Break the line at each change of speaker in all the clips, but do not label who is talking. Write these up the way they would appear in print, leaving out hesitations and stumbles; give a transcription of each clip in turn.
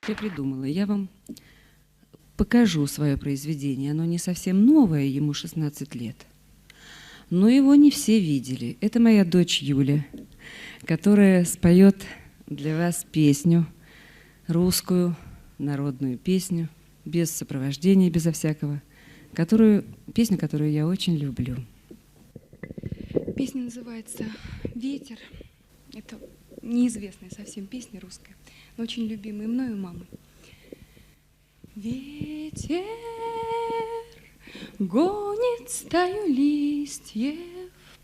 Я придумала. Я вам покажу свое произведение. Оно не совсем новое, ему 16 лет. Но его не все видели. Это моя дочь Юля, которая споет для вас песню, русскую народную песню, без сопровождения, безо всякого, песню, которую я очень люблю.
Песня называется «Ветер». Это неизвестная совсем песня русская, но очень любимая мной и мамой. Ветер гонит стаю листьев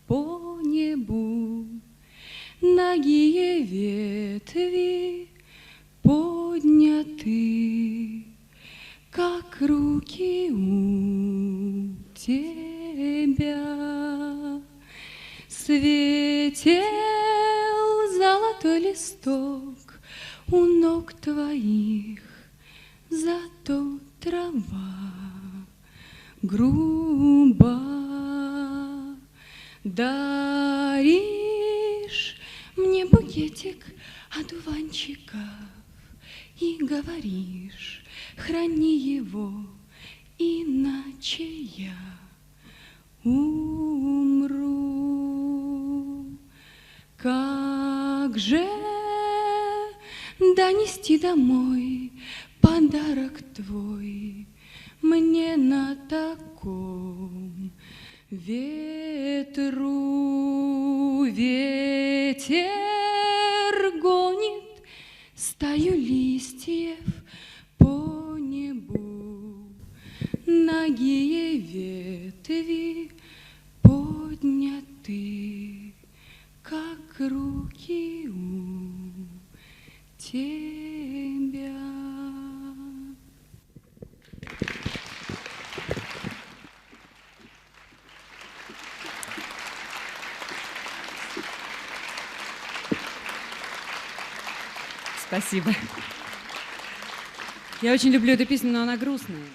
по небу, нагие ветви подняты, как руки у тебя. Светел золотой листок у ног твоих, зато трава груба. Даришь мне букетик одуванчиков и говоришь: храни его, иначе я умру. Как же донести домой подарок твой мне на таком ветру? Ветер гонит стаю листьев по небу, нагие ветви подняты, как руки у тебя.
Спасибо. Я очень люблю эту песню, но она грустная.